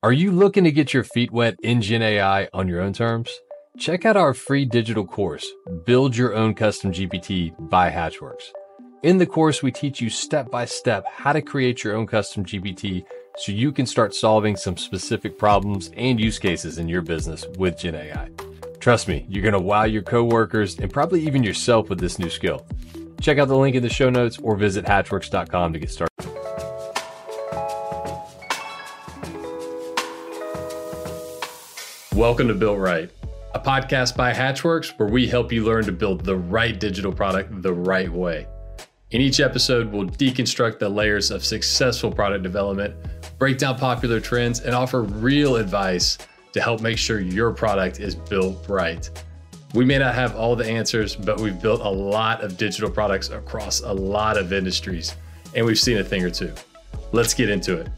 Are you looking to get your feet wet in Gen AI on your own terms? Check out our free digital course, Build Your Own Custom GPT by Hatchworks. In the course, we teach you step by step how to create your own custom GPT so you can start solving some specific problems and use cases in your business with Gen AI. Trust me, you're going to wow your coworkers and probably even yourself with this new skill. Check out the link in the show notes or visit hatchworks.com to get started. Welcome to Built Right, a podcast by Hatchworks where we help you learn to build the right digital product the right way. In each episode, we'll deconstruct the layers of successful product development, break down popular trends, and offer real advice to help make sure your product is built right. We may not have all the answers, but we've built a lot of digital products across a lot of industries, and we've seen a thing or two. Let's get into it.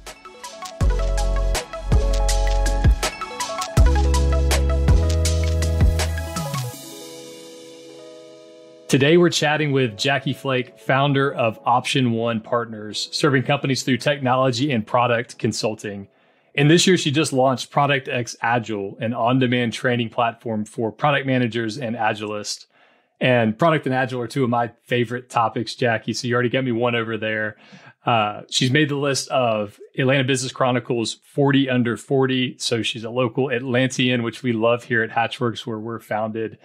Today, we're chatting with Jackie Flake, founder of Option One Partners, serving companies through technology and product consulting. And this year, she just launched Product X Agile, an on-demand training platform for product managers and Agilists. And product and Agile are two of my favorite topics, Jackie. So you already got me one over there. She's made the list of Atlanta Business Chronicle's 40 Under 40. So she's a local Atlantean, which we love here at Hatchworks, where we're founded.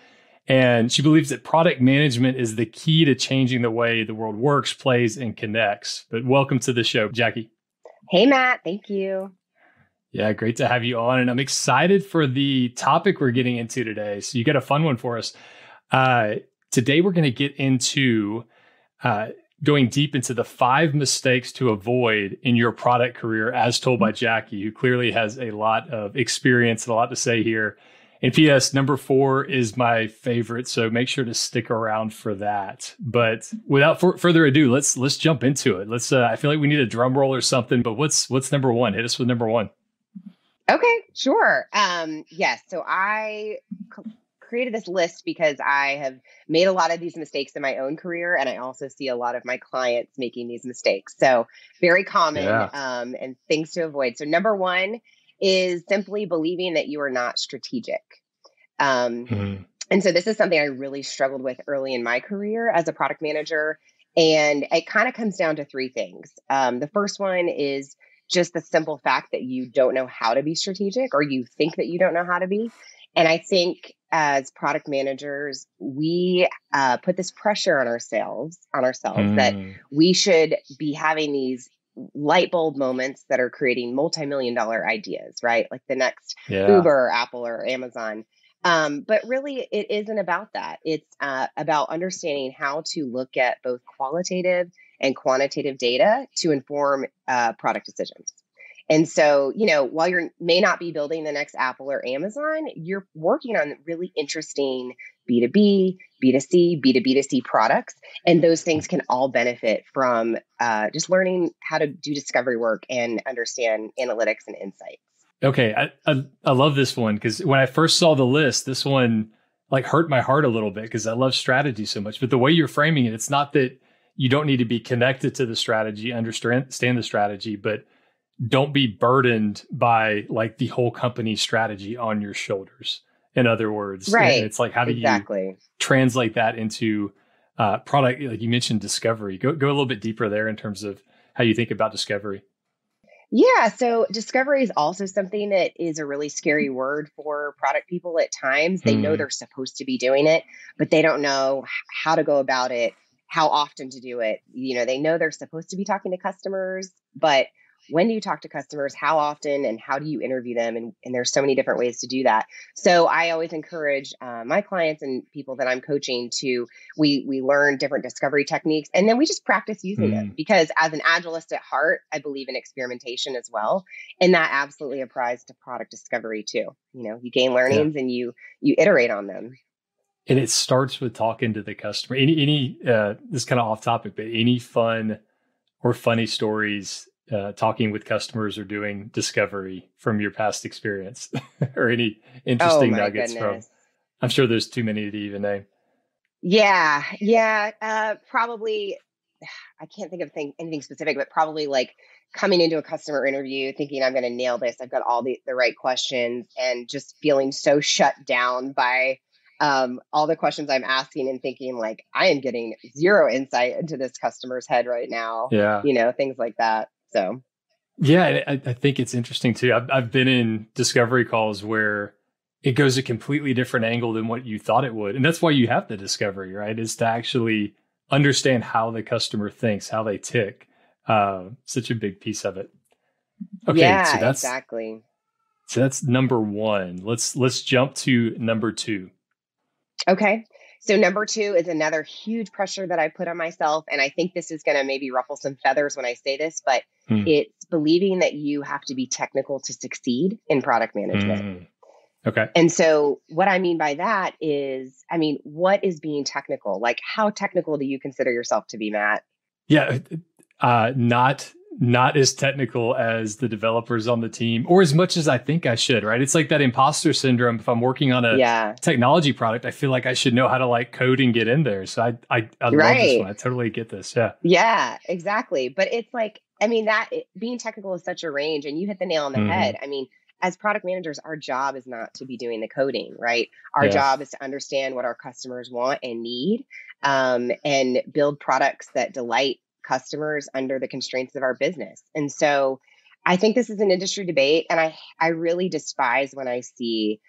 And she believes that product management is the key to changing the way the world works, plays, and connects. But welcome to the show, Jackie. Hey, Matt. Thank you. Yeah, great to have you on. And I'm excited for the topic we're getting into today. So you got a fun one for us. Today, we're going to get into going deep into the 5 mistakes to avoid in your product career, as told by Jackie, who clearly has a lot of experience and a lot to say here. And P.S. number 4 is my favorite, so make sure to stick around for that. But without further ado, let's jump into it. I feel like we need a drum roll or something. But what's number 1? Hit us with number 1. Okay, sure. Yes. So I created this list because I have made a lot of these mistakes in my own career, and I also see a lot of my clients making these mistakes. So very common, and things to avoid. So number 1 is simply believing that you are not strategic. And so this is something I really struggled with early in my career as a product manager. And it kind of comes down to 3 things. The first one is just the simple fact that you don't know how to be strategic, or you think that you don't know how to be. And I think as product managers, we put this pressure on ourselves that we should be having these light bulb moments that are creating multi-million-dollar ideas, right? Like the next Uber, or Apple, or Amazon. But really, it isn't about that. It's about understanding how to look at both qualitative and quantitative data to inform product decisions. And so, while you may not be building the next Apple or Amazon, you're working on really interesting B2B, B2C, B2B2C products. And those things can all benefit from just learning how to do discovery work and understand analytics and insights. Okay. I love this one because when I first saw the list, this one hurt my heart a little bit because I love strategy so much. But the way you're framing it, it's not that you don't need to be connected to the strategy, understand the strategy, but don't be burdened by the whole company strategy on your shoulders. In other words, right? And it's how do you translate that into product? Like you mentioned, discovery. Go a little bit deeper there in terms of how you think about discovery. Yeah, so discovery is also something that is a really scary word for product people at times. They know they're supposed to be doing it, but they don't know how to go about it, how often to do it. They know they're supposed to be talking to customers, but when do you talk to customers? How often? And how do you interview them? And there's so many different ways to do that. So I always encourage my clients and people that I'm coaching we learn different discovery techniques, and then we just practice using them. Because as an Agilist at heart, I believe in experimentation as well. And that absolutely applies to product discovery too. You gain learnings and you iterate on them. And it starts with talking to the customer. Any this is kind of off topic, but any fun or funny stories talking with customers or doing discovery from your past experience or any interesting nuggets from, I'm sure there's too many to even name. Yeah. Probably, I can't think of anything specific, but probably coming into a customer interview thinking I'm going to nail this. I've got all the right questions, and just feeling so shut down by all the questions I'm asking, and thinking like, I am getting zero insight into this customer's head right now. Yeah. Things like that. So. Yeah, I think it's interesting too. I've been in discovery calls where it goes a completely different angle than what you thought it would. And that's why you have the discovery, right? Is to actually understand how the customer thinks, how they tick. Such a big piece of it. Okay, Yeah, so that's exactly. So that's number one. Let's jump to number two. Okay. So number two is another huge pressure that I put on myself. And I think this is going to maybe ruffle some feathers when I say this, but it's believing that you have to be technical to succeed in product management. Okay. And so what I mean by that is, what is being technical? Like, how technical do you consider yourself to be, Matt? Yeah. Not as technical as the developers on the team, or as much as I think I should, right? It's like that imposter syndrome. If I'm working on a technology product, I feel like I should know how to like code and get in there. So I love this one. I totally get this. Yeah. Yeah, exactly. But it's like, being technical is such a range, and you hit the nail on the head. As product managers, our job is not to be doing the coding, right? Our job is to understand what our customers want and need, and build products that delight customers under the constraints of our business. And so I think this is an industry debate, and I really despise when I see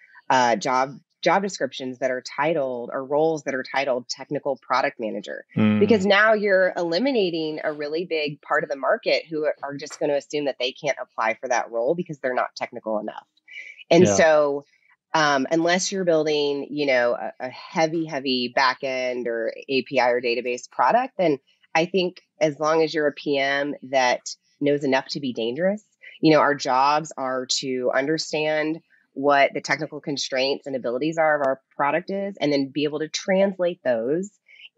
job descriptions that are titled, or roles that are titled technical product manager, because now you're eliminating a really big part of the market who are just going to assume that they can't apply for that role because they're not technical enough. And so unless you're building, a heavy back end or API or database product, then I think as long as you're a PM that knows enough to be dangerous, our jobs are to understand what the technical constraints and abilities are of our product is, and then be able to translate those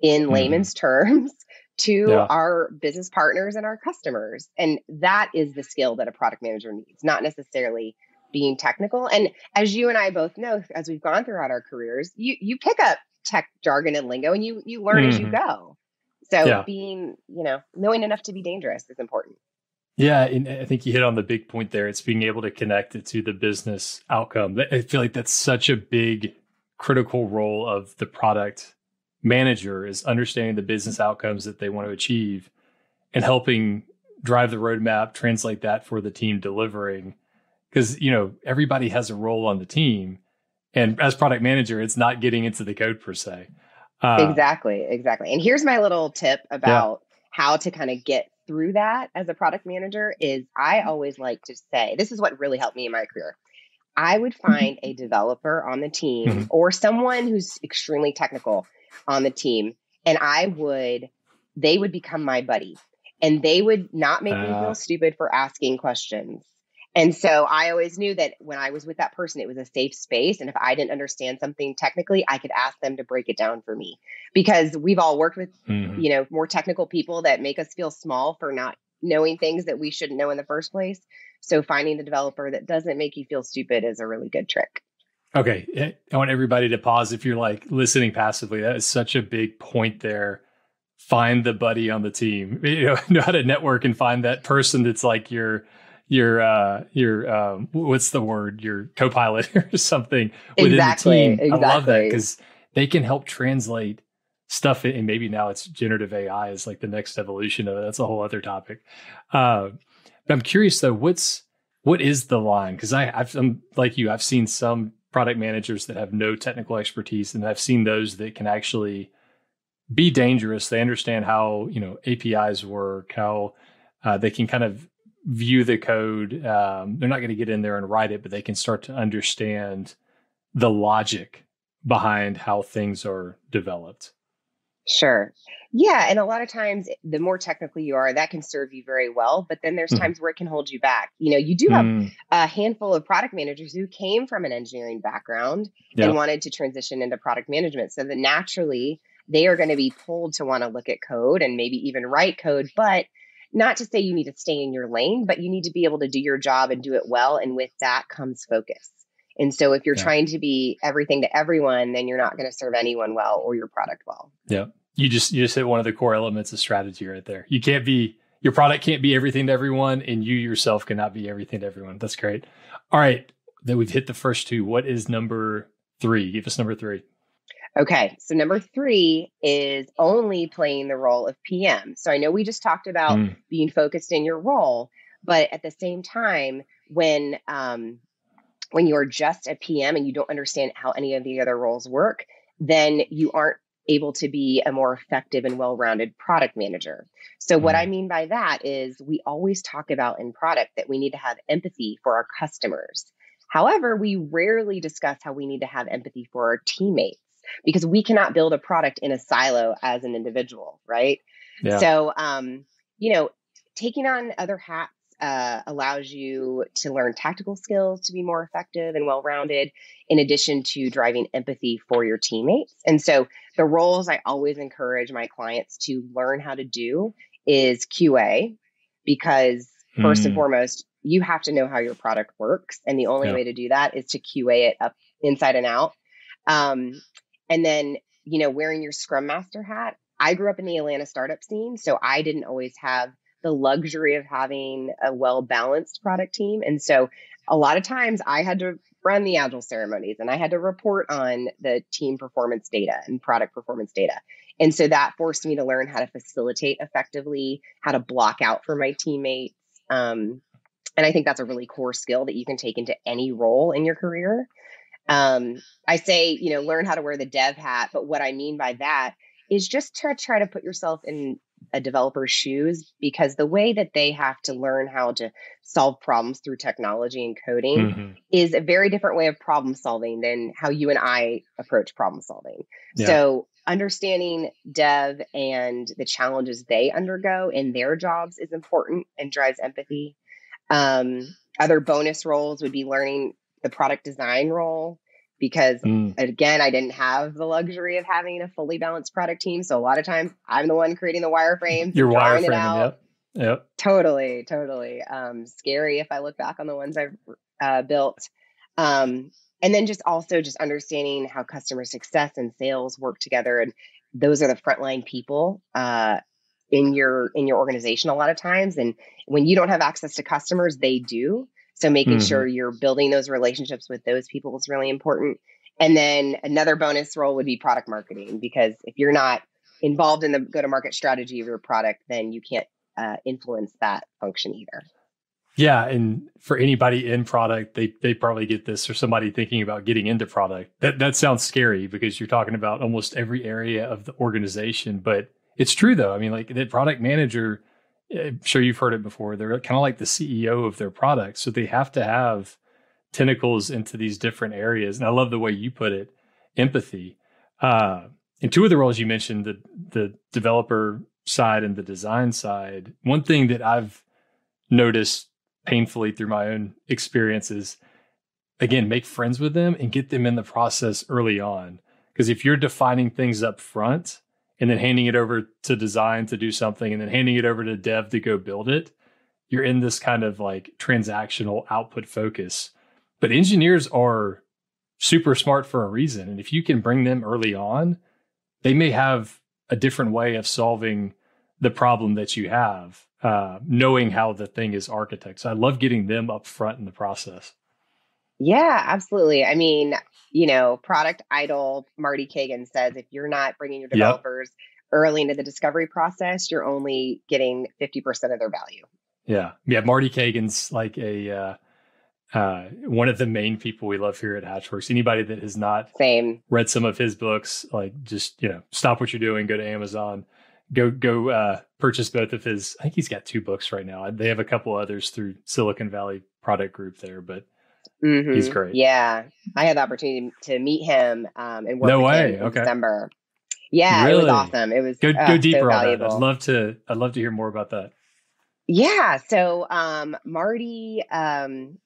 in layman's terms to our business partners and our customers. And that is the skill that a product manager needs, not necessarily being technical. And as you and I both know, as we've gone throughout our careers, you pick up tech jargon and lingo, and you learn as you go. So being, knowing enough to be dangerous is important. Yeah, and I think you hit on the big point there. It's being able to connect it to the business outcome. I feel like that's such a big, critical role of the product manager, is understanding the business outcomes that they want to achieve and helping drive the roadmap, translate that for the team delivering. Because, everybody has a role on the team. And as product manager, it's not getting into the code per se. Exactly. And here's my little tip about how to kind of get through that as a product manager is I always like to say, this is what really helped me in my career. I would find a developer on the team or someone who's extremely technical on the team, and they would become my buddy, and they would not make me feel stupid for asking questions. And so I always knew that when I was with that person, it was a safe space. And if I didn't understand something technically, I could ask them to break it down for me, because we've all worked with, more technical people that make us feel small for not knowing things that we shouldn't know in the first place. So finding the developer that doesn't make you feel stupid is a really good trick. Okay. I want everybody to pause if you're like listening passively. That is such a big point there. Find the buddy on the team, know how to network and find that person that's like your what's the word? Your co-pilot or something within the team. I love that, because they can help translate stuff. And maybe now it's generative AI is like the next evolution of it. That's a whole other topic. But I'm curious though, what is the line? Because I'm like you, I've seen some product managers that have no technical expertise, and I've seen those that can actually be dangerous. They understand how, APIs work, how they can kind of view the code. They're not going to get in there and write it, but they can start to understand the logic behind how things are developed. Sure. Yeah. And a lot of times, the more technical you are, that can serve you very well. But then there's times where it can hold you back. You do have a handful of product managers who came from an engineering background and wanted to transition into product management. So that naturally, they are going to be pulled to want to look at code and maybe even write code. But not to say you need to stay in your lane, but you need to be able to do your job and do it well. And with that comes focus. And so if you're trying to be everything to everyone, then you're not going to serve anyone well or your product well. Yeah. You just hit one of the core elements of strategy right there. You can't be your product can't be everything to everyone, and you yourself cannot be everything to everyone. That's great. All right. Then we've hit the first two. What is number 3? Give us number 3. Okay. So number 3 is only playing the role of PM. So I know we just talked about being focused in your role, but at the same time, when you're just a PM and you don't understand how any of the other roles work, then you aren't able to be a more effective and well-rounded product manager. So what I mean by that is we always talk about in product that we need to have empathy for our customers. However, we rarely discuss how we need to have empathy for our teammates because we cannot build a product in a silo as an individual, right? Yeah. So, taking on other hats allows you to learn tactical skills to be more effective and well-rounded, in addition to driving empathy for your teammates. And so the roles I always encourage my clients to learn how to do is QA, because first and foremost, you have to know how your product works. And the only way to do that is to QA it up inside and out. And then, wearing your Scrum Master hat. I grew up in the Atlanta startup scene, so I didn't always have the luxury of having a well-balanced product team. And so a lot of times I had to run the Agile ceremonies and I had to report on the team performance data and product performance data. And so that forced me to learn how to facilitate effectively, how to block out for my teammates. And I think that's a really core skill that you can take into any role in your career. I say, learn how to wear the dev hat, but what I mean by that is just to try to put yourself in a developer's shoes, because the way that they have to learn how to solve problems through technology and coding is a very different way of problem solving than how you and I approach problem solving. Yeah. So understanding dev and the challenges they undergo in their jobs is important and drives empathy. Other bonus roles would be learning the product design role, because again, I didn't have the luxury of having a fully balanced product team. So a lot of times I'm the one creating the wireframes. You're wireframing, yep. Totally. Scary if I look back on the ones I've built. And then just understanding how customer success and sales work together. And those are the frontline people in your organization a lot of times. And when you don't have access to customers, they do. So making sure you're building those relationships with those people is really important. And then another bonus role would be product marketing, because if you're not involved in the go-to-market strategy of your product, then you can't influence that function either. Yeah. And for anybody in product, they probably get this, or somebody thinking about getting into product. That sounds scary because you're talking about almost every area of the organization. But it's true, though. I mean, like the product manager, I'm sure you've heard it before. They're kind of like the CEO of their product. So they have to have tentacles into these different areas. And I love the way you put it, empathy. And two of the roles you mentioned, the developer side and the design side. One thing that I've noticed painfully through my own experiences, again, make friends with them and get them in the process early on. Because if you're defining things up front and then handing it over to design to do something and then handing it over to dev to go build it, you're in this kind of like transactional output focus. But engineers are super smart for a reason. And if you can bring them early on, they may have a different way of solving the problem that you have, knowing how the thing is architected. So I love getting them up front in the process. Yeah, absolutely. I mean, product idol Marty Kagan says, if you're not bringing your developers early into the discovery process, you're only getting 50% of their value. Yeah. Marty Kagan's like one of the main people we love here at Hatchworks. Anybody that has not read some of his books, like just, stop what you're doing, go to Amazon, go purchase both of his. I think he's got 2 books right now. They have a couple others through Silicon Valley Product Group there, but he's great. Yeah. I had the opportunity to meet him and work with him in December. Yeah, really? It was awesome. It was go deeper so on valuable. that. I'd love to hear more about that. Yeah. So Marty and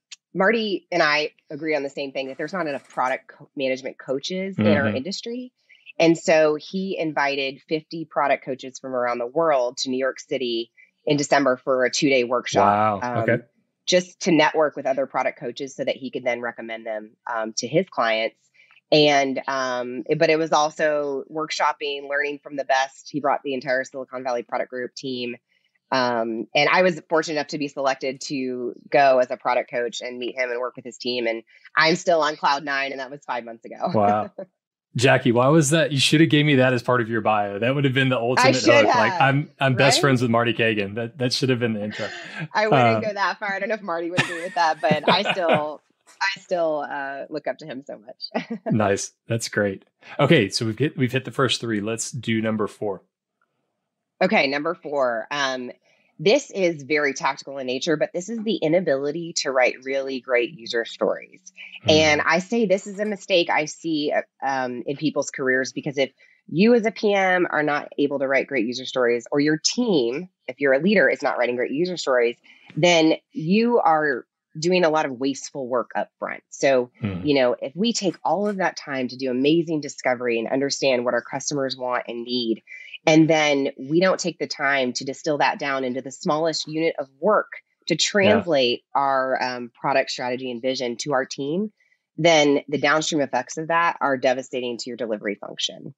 I agree on the same thing, that there's not enough product management coaches in our industry. And so he invited 50 product coaches from around the world to New York City in December for a 2-day workshop. Wow. Okay. Just to network with other product coaches so that he could then recommend them to his clients. And but it was also workshopping, learning from the best. He brought the entire Silicon Valley Product Group team. And I was fortunate enough to be selected to go as a product coach and meet him and work with his team. And I'm still on cloud nine, and that was 5 months ago. Wow. Jackie, why was that? You should have gave me that as part of your bio. That would have been the I ultimate should hook. have, Like I'm right? best friends with Marty Kagan. That should have been the intro. I wouldn't go that far. I don't know if Marty would agree with that, but I still look up to him so much. Nice. That's great. Okay, so we've hit the first three. Let's do number 4. Okay, number 4. This is very tactical in nature, but this is the inability to write really great user stories. And I say this is a mistake I see in people's careers, because if you as a PM are not able to write great user stories, or your team, if you're a leader, is not writing great user stories, then you are doing a lot of wasteful work up front. So, if we take all of that time to do amazing discovery and understand what our customers want and need, and then we don't take the time to distill that down into the smallest unit of work to translate our product strategy and vision to our team, then the downstream effects of that are devastating to your delivery function.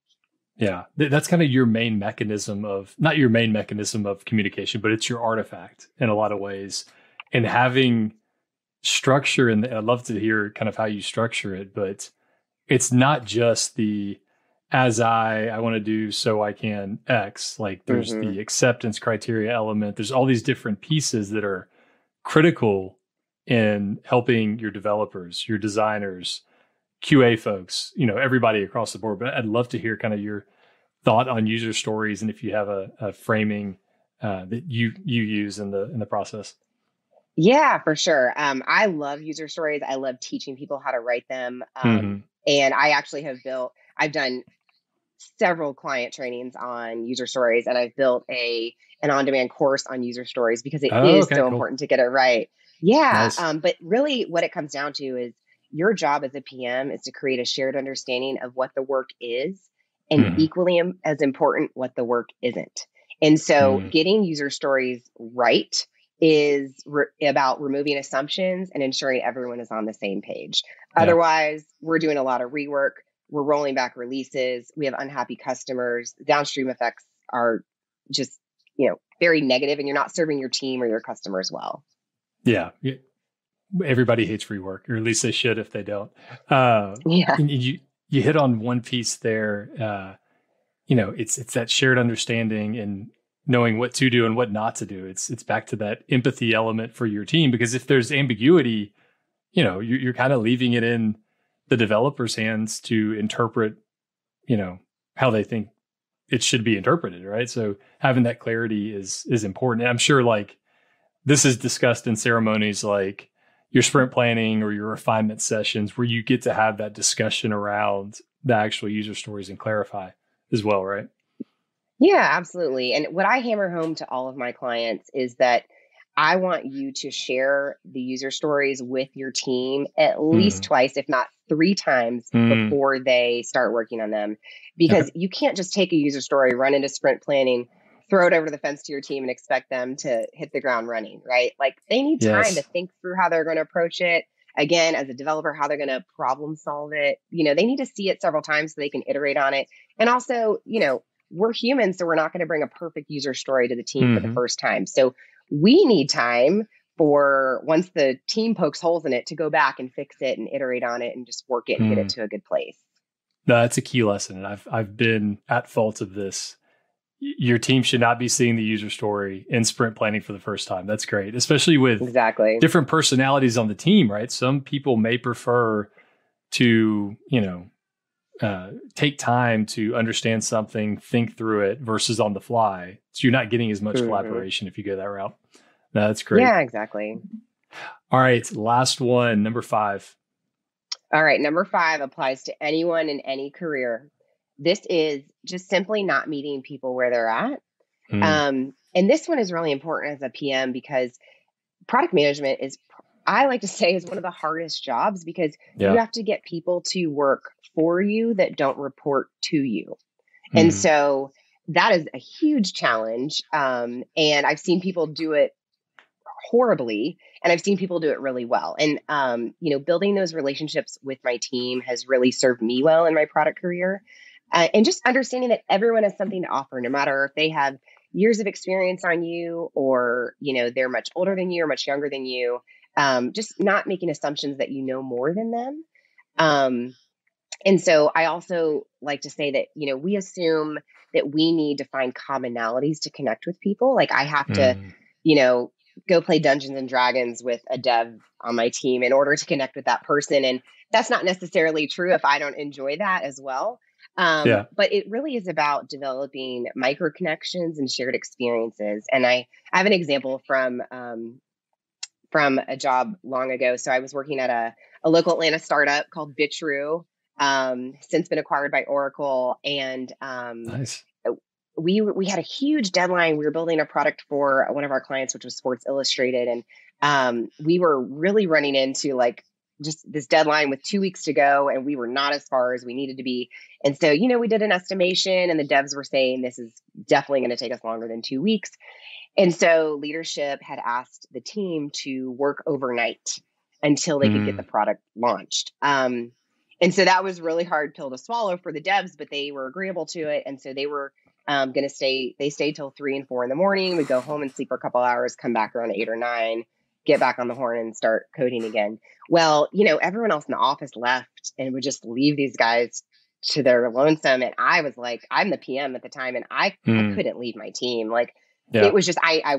Yeah, that's kind of your main mechanism of, not your main mechanism of communication, but it's your artifact in a lot of ways. And having structure, and I'd love to hear kind of how you structure it, but it's not just the as I want to do so I can X. Like there's the acceptance criteria element. There's all these different pieces that are critical in helping your developers, your designers, QA folks, everybody across the board. But I'd love to hear kind of your thought on user stories, and if you have a framing that you use in the process. Yeah, for sure. I love user stories. I love teaching people how to write them. And I actually I've done several client trainings on user stories, and I've built an on-demand course on user stories because it is so important to get it right. Yeah. Nice. But really what it comes down to is your job as a PM is to create a shared understanding of what the work is, and equally as important, what the work isn't. And so getting user stories right is about removing assumptions and ensuring everyone is on the same page. Yeah. Otherwise, we're doing a lot of rework. We're rolling back releases. We have unhappy customers. Downstream effects are just, very negative, and you're not serving your team or your customers well. Yeah. Everybody hates rework, or at least they should if they don't. Yeah. And you hit on one piece there. It's that shared understanding and knowing what to do and what not to do. It's back to that empathy element for your team, because if there's ambiguity, you're kind of leaving it in the developer's hands to interpret, how they think it should be interpreted, right? So having that clarity is important. And I'm sure like this is discussed in ceremonies like your sprint planning or your refinement sessions, where you get to have that discussion around the actual user stories and clarify as well, right? Yeah, absolutely. And what I hammer home to all of my clients is that I want you to share the user stories with your team at least twice, if not 3 times before they start working on them. Because you can't just take a user story, run into sprint planning, throw it over the fence to your team and expect them to hit the ground running, right? Like they need time to think through how they're going to approach it. Again, as a developer, how they're going to problem solve it. They need to see it several times so they can iterate on it. And also, we're humans, so we're not going to bring a perfect user story to the team for the first time. So we need time for, once the team pokes holes in it, to go back and fix it and iterate on it and just work it and get it to a good place. No, that's a key lesson. And I've been at fault of this. Your team should not be seeing the user story in sprint planning for the first time. That's great, especially with different personalities on the team, right? Some people may prefer to, take time to understand something, think through it versus on the fly. So you're not getting as much collaboration if you go that route. No, that's great. Yeah, exactly. All right. Last one, number 5. All right. Number 5 applies to anyone in any career. This is just simply not meeting people where they're at. And this one is really important as a PM, because product management is, I like to say, is one of the hardest jobs, because you have to get people to work for you that don't report to you. And so that is a huge challenge. And I've seen people do it horribly, and I've seen people do it really well. And, building those relationships with my team has really served me well in my product career. And just understanding that everyone has something to offer, no matter if they have years of experience on you, or, they're much older than you or much younger than you. Just not making assumptions that you know more than them. And so I also like to say that, we assume that we need to find commonalities to connect with people. Like I have to, go play Dungeons and Dragons with a dev on my team in order to connect with that person. And that's not necessarily true if I don't enjoy that as well. But it really is about developing micro connections and shared experiences. And I have an example from a job long ago. So I was working at a local Atlanta startup called Bitrue, since been acquired by Oracle. And Nice. we had a huge deadline. We were building a product for one of our clients, which was Sports Illustrated. And we were really running into like just this deadline with 2 weeks to go. And we were not as far as we needed to be. And so, we did an estimation and the devs were saying this is definitely going to take us longer than 2 weeks. And so leadership had asked the team to work overnight until they could get the product launched. And so that was really hard pill to swallow for the devs, but they were agreeable to it. And so they were going to stay. They stayed till 3 and 4 in the morning. We'd go home and sleep for a couple hours, come back around 8 or 9, get back on the horn and start coding again. Well, everyone else in the office left and would just leave these guys to their lonesome. And I was like, I'm the PM at the time, and I couldn't leave my team. Like, it was just, I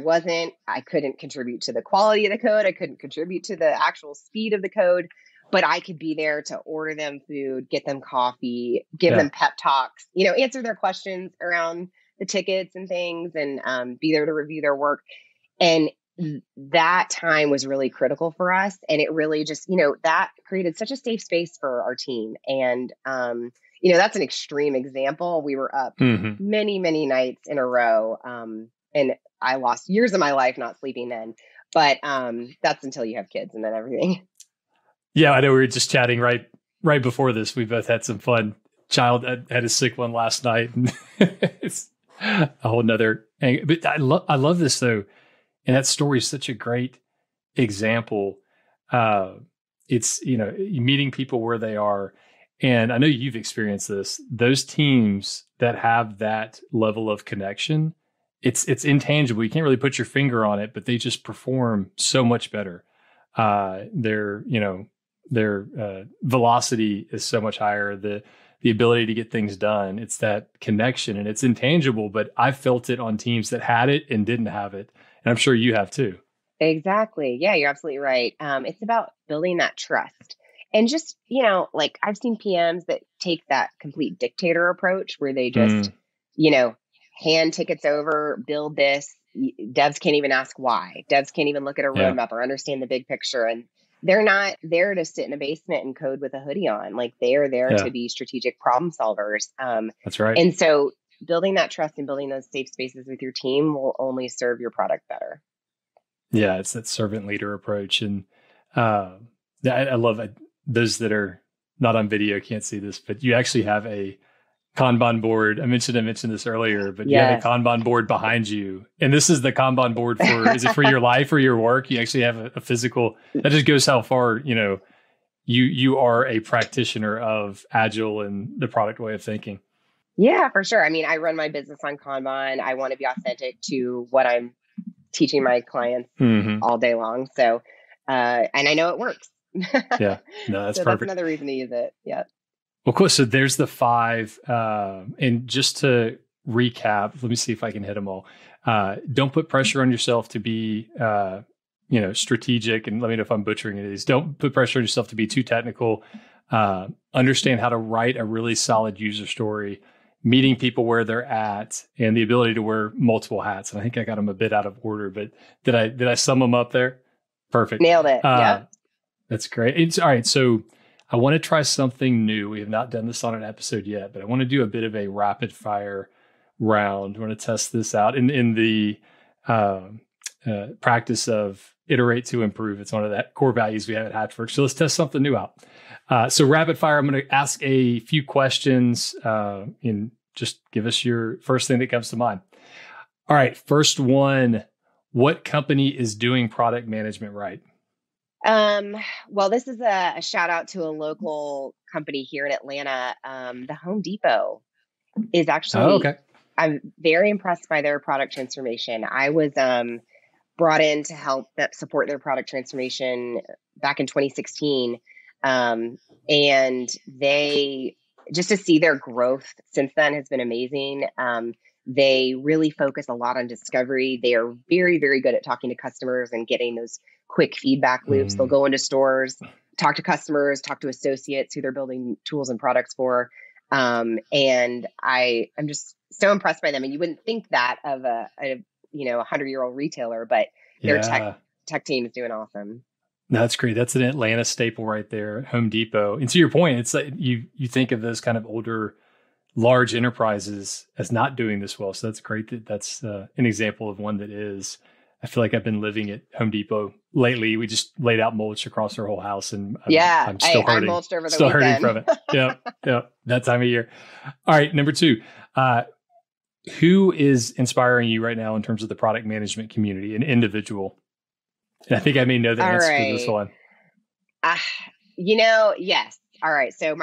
couldn't contribute to the quality of the code. I couldn't contribute to the actual speed of the code, but I could be there to order them food, get them coffee, give them pep talks, answer their questions around the tickets and things, and be there to review their work. And that time was really critical for us. And it really just, that created such a safe space for our team. And, that's an extreme example. We were up many, many nights in a row. And I lost years of my life not sleeping then. But that's until you have kids and then everything. Yeah, I know we were just chatting right before this. We both had some fun. Child had a sick one last night. And it's a whole nother angle. But I love this though. And that story is such a great example. It's, meeting people where they are. And I know you've experienced this. Those teams that have that level of connection, it's intangible. You can't really put your finger on it, but they just perform so much better. Their velocity is so much higher. The ability to get things done. It's that connection, and it's intangible, but I felt it on teams that had it and didn't have it. And I'm sure you have too. Exactly. Yeah, you're absolutely right. It's about building that trust. And just, like I've seen PMs that take that complete dictator approach where they just, hand tickets over, build this. Devs can't even ask why. Devs can't even look at a roadmap or understand the big picture. And they're not there to sit in a basement and code with a hoodie on. Like they are there to be strategic problem solvers. That's right. And so building that trust and building those safe spaces with your team will only serve your product better. Yeah, it's that servant leader approach. And I love it. Those that are not on video can't see this, but you actually have a Kanban board. I mentioned this earlier, but you have a Kanban board behind you. And this is the Kanban board for, is it for your life or your work? You actually have a physical, that just goes how far, you are a practitioner of Agile and the product way of thinking. Yeah, for sure. I mean, I run my business on Kanban. I want to be authentic to what I'm teaching my clients all day long. So, and I know it works. Yeah, no, that's so perfect. That's another reason to use it. Yeah. Well, cool. So there's the 5. And just to recap, let me see if I can hit them all. Don't put pressure on yourself to be, strategic. And let me know if I'm butchering it. Don't put pressure on yourself to be too technical. Understand how to write a really solid user story, meeting people where they're at, and the ability to wear multiple hats. And I think I got them a bit out of order, but did I sum them up there? Perfect. Nailed it. Yeah. That's great. All right. So I want to try something new. We have not done this on an episode yet, but I want to do a bit of a rapid fire round. I want to test this out in the practice of iterate to improve. It's one of the core values we have at Hatchwork. So let's test something new out. So rapid fire, I'm going to ask a few questions and just give us your first thing that comes to mind. All right. First one, what company is doing product management right? Well, this is a shout out to a local company here in Atlanta. The Home Depot is actually I'm very impressed by their product transformation. I was brought in to help that support their product transformation back in 2016. And they just to see their growth since then has been amazing. They really focus a lot on discovery. They are very, very good at talking to customers and getting those quick feedback loops. They'll go into stores, talk to customers, talk to associates who they're building tools and products for. And I'm just so impressed by them. And you wouldn't think that of a 100-year-old retailer, but their tech team is doing awesome. That's great. That's an Atlanta staple right there, Home Depot. And to your point, it's like you think of those kind of older, large enterprises as not doing this well. So that's great that that's an example of one that is. I feel like I've been living at Home Depot lately. We just laid out mulch across our whole house, and I'm still hurting. I mulched over the still weekend. Hurting from it. Yeah, that time of year. All right, number 2. Who is inspiring you right now in terms of the product management community, an individual? And I think I may know the answer to this one. Yes. All right. So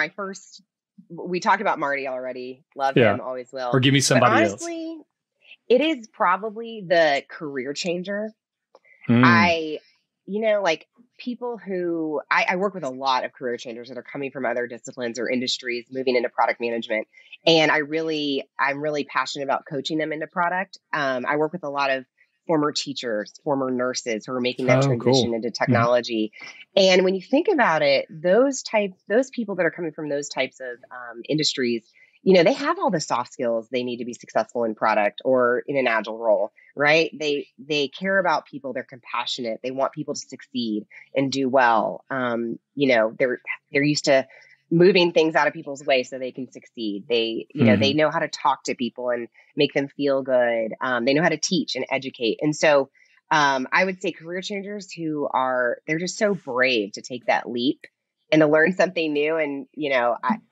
we talked about Marty already. Love him, always will. Or give me somebody honestly, else. It is probably the career changer. Like people who I work with a lot of career changers that are coming from other disciplines or industries, moving into product management. And I'm really passionate about coaching them into product. I work with a lot of former teachers, former nurses who are making that transition into technology. And when you think about it, those people that are coming from those types of industries, they have all the soft skills they need to be successful in product or in an agile role, right? They care about people. They're compassionate. They want people to succeed and do well. They're used to moving things out of people's way so they can succeed. They know how to talk to people and make them feel good. They know how to teach and educate. And so I would say career changers they're just so brave to take that leap and to learn something new. And,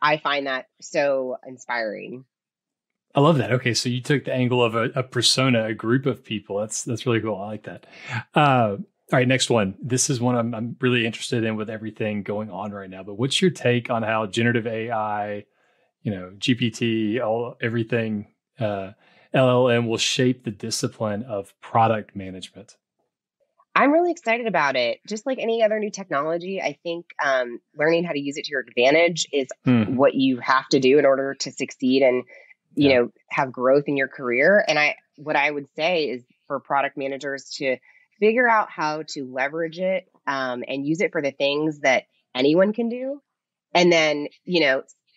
I find that so inspiring. I love that. Okay. So you took the angle of a persona, a group of people. That's really cool. I like that. All right, next one. This is one I'm really interested in with everything going on right now. But what's your take on how generative AI, GPT, everything, LLM will shape the discipline of product management? I'm really excited about it. Just like any other new technology, I think learning how to use it to your advantage is what you have to do in order to succeed and, have growth in your career. And what I would say is for product managers to figure out how to leverage it and use it for the things that anyone can do. And then,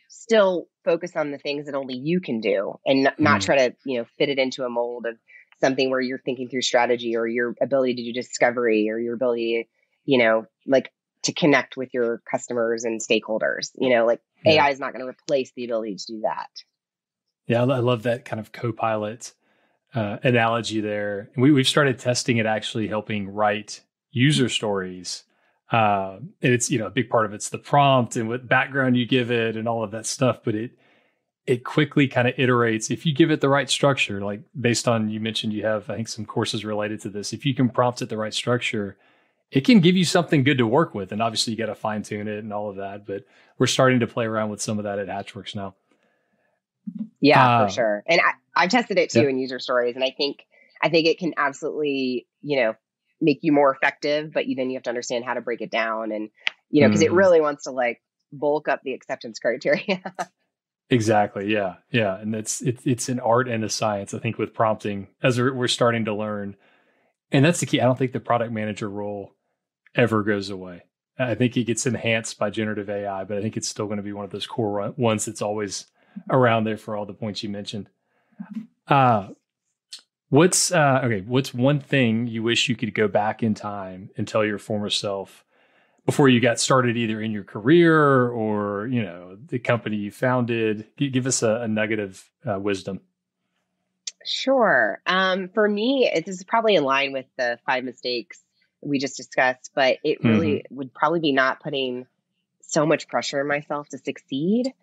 still focus on the things that only you can do and not try to, fit it into a mold of something where you're thinking through strategy or your ability to do discovery or your ability, to connect with your customers and stakeholders. AI is not going to replace the ability to do that. Yeah, I love that kind of co-pilot analogy there. And we've started testing it, actually helping write user stories. And it's, a big part of it's the prompt and what background you give it and all of that stuff. But it quickly kind of iterates if you give it the right structure, like based on, you mentioned you have, I think, some courses related to this. If you can prompt it the right structure, it can give you something good to work with. And obviously you got to fine tune it and all of that. But we're starting to play around with some of that at Hatchworks now. Yeah, for sure. And I've tested it too in user stories. And I think it can absolutely, make you more effective, but then you have to understand how to break it down and, because it really wants to bulk up the acceptance criteria. Exactly. Yeah. Yeah. And it's an art and a science, I think, with prompting as we're starting to learn. And that's the key. I don't think the product manager role ever goes away. I think it gets enhanced by generative AI, but I think it's still going to be one of those core ones that's always around there for all the points you mentioned. What's one thing you wish you could go back in time and tell your former self before you got started, either in your career or, the company you founded? Give us a nugget of wisdom. Sure. For me, this is probably in line with the 5 mistakes we just discussed, but it really would probably be not putting so much pressure on myself to succeed.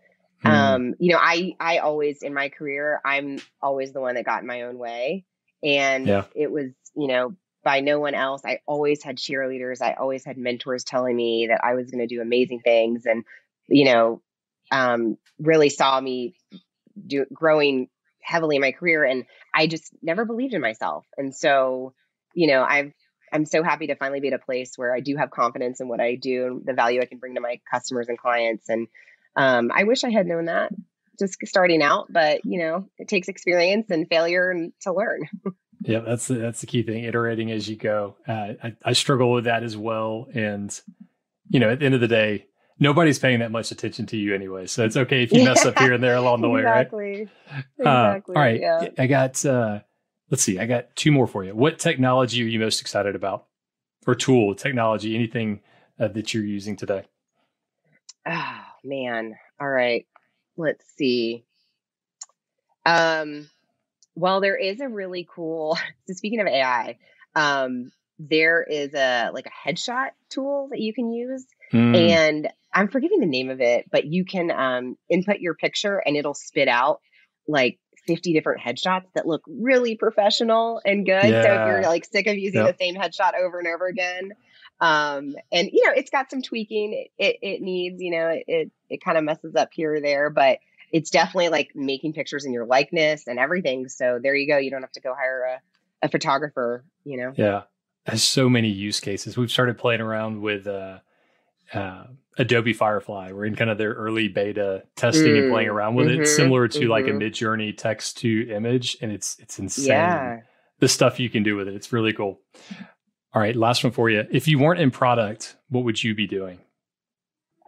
I always, in my career, I'm always the one that got in my own way. And it was, by no one else. I always had cheerleaders. I always had mentors telling me that I was going to do amazing things and, really saw me growing heavily in my career, and I just never believed in myself. And so, you know, I'm so happy to finally be at a place where I do have confidence in what I do and the value I can bring to my customers and clients. And I wish I had known that just starting out, but you know, it takes experience and failure and to learn. Yeah, that's the key thing, iterating as you go. I struggle with that as well. And, you know, at the end of the day, nobody's paying that much attention to you anyway. So it's okay if you mess up here and there along the way, right? Exactly. All right. Yeah. I got, let's see, I got two more for you. What technology are you most excited about? Or tool, technology, anything that you're using today? Oh, man. All right. Let's see. Well, there is a really cool, so speaking of AI, there is a headshot tool that you can use. And I'm forgetting the name of it, but you can input your picture and it'll spit out like 50 different headshots that look really professional and good. Yeah. So if you're like sick of using the same headshot over and over again, and you know, it's got some tweaking it needs, you know, it kind of messes up here or there, but it's definitely like making pictures in your likeness and everything. So there you go. You don't have to go hire a photographer, you know? Yeah. There's so many use cases. We've started playing around with Adobe Firefly. We're in kind of their early beta testing and playing around with it, similar to like a Mid-Journey text to image. And it's insane. Yeah. The stuff you can do with it. It's really cool. All right. Last one for you. If you weren't in product, what would you be doing?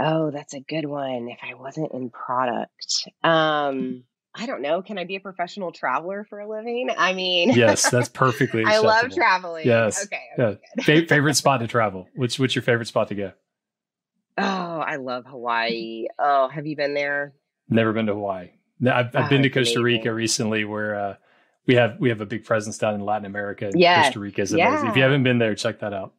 Oh, that's a good one. If I wasn't in product, I don't know. Can I be a professional traveler for a living? I mean, yes, that's perfectly acceptable. I love traveling. Yes. Okay. Yeah. Favorite spot to travel? What's your favorite spot to go? Oh, I love Hawaii. Oh, have you been there? Never been to Hawaii. I've been to Costa Rica recently, where we have a big presence down in Latin America. And Costa Rica is amazing. If you haven't been there, check that out.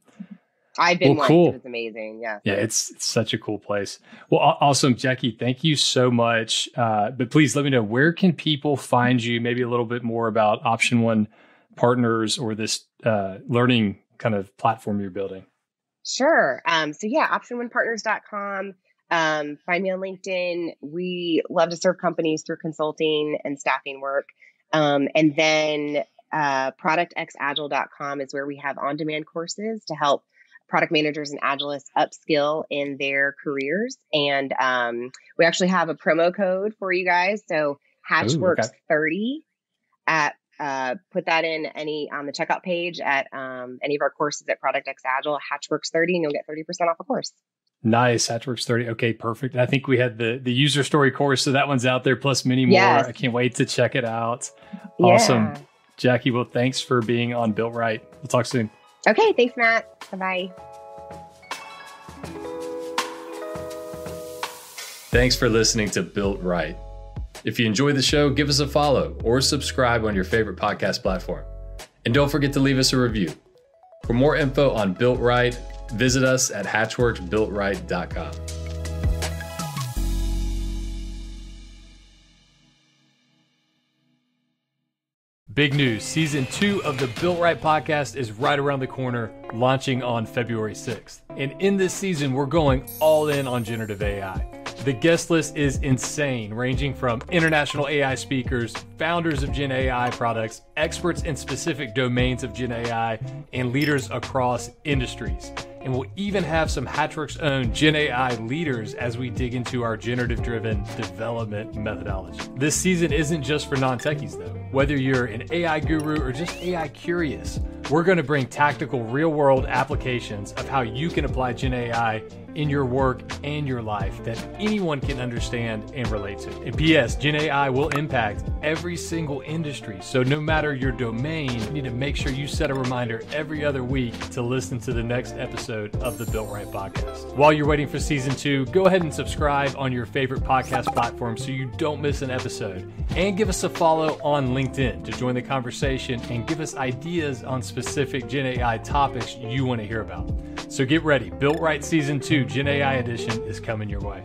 I've been once. Cool. It's amazing. Yeah. Yeah, it's such a cool place. Well, awesome, Jackie. Thank you so much. But please let me know, where can people find you? Maybe a little bit more about Option One Partners or this learning kind of platform you're building. Sure. So yeah, optiononepartners.com. Find me on LinkedIn. We love to serve companies through consulting and staffing work. And then productxagile.com is where we have on-demand courses to help product managers and Agilists upskill in their careers. And we actually have a promo code for you guys. So Hatchworks30 at put that in on the checkout page at any of our courses at Product X Agile, Hatchworks30, and you'll get 30% off a course. Nice. Hatchworks30. Okay, perfect. I think we had the user story course, so that one's out there, plus many more. Yes. I can't wait to check it out. Awesome. Yeah. Jackie, well, thanks for being on Built Right. We'll talk soon. Okay, thanks, Matt. Bye-bye. Thanks for listening to Built Right. If you enjoy the show, give us a follow or subscribe on your favorite podcast platform. And don't forget to leave us a review. For more info on Built Right, visit us at hatchworksbuiltright.com. Big news. Season 2 of the Built Right podcast is right around the corner, launching on February 6th. And in this season, we're going all in on generative AI. The guest list is insane, ranging from international AI speakers, founders of Gen AI products, experts in specific domains of Gen AI, and leaders across industries. And we'll even have some Hatchworks' own Gen AI leaders as we dig into our generative-driven development methodology. This season isn't just for non-techies, though. Whether you're an AI guru or just AI curious, we're going to bring tactical, real-world applications of how you can apply Gen AI in your work and your life that anyone can understand and relate to. And P.S., Gen AI will impact every single industry. So no matter your domain, you need to make sure you set a reminder every other week to listen to the next episode of the Built Right podcast. While you're waiting for season 2, go ahead and subscribe on your favorite podcast platform so you don't miss an episode. And give us a follow on LinkedIn to join the conversation and give us ideas on specific Gen AI topics you want to hear about. So get ready. Built Right Season 2 Gen AI Edition is coming your way.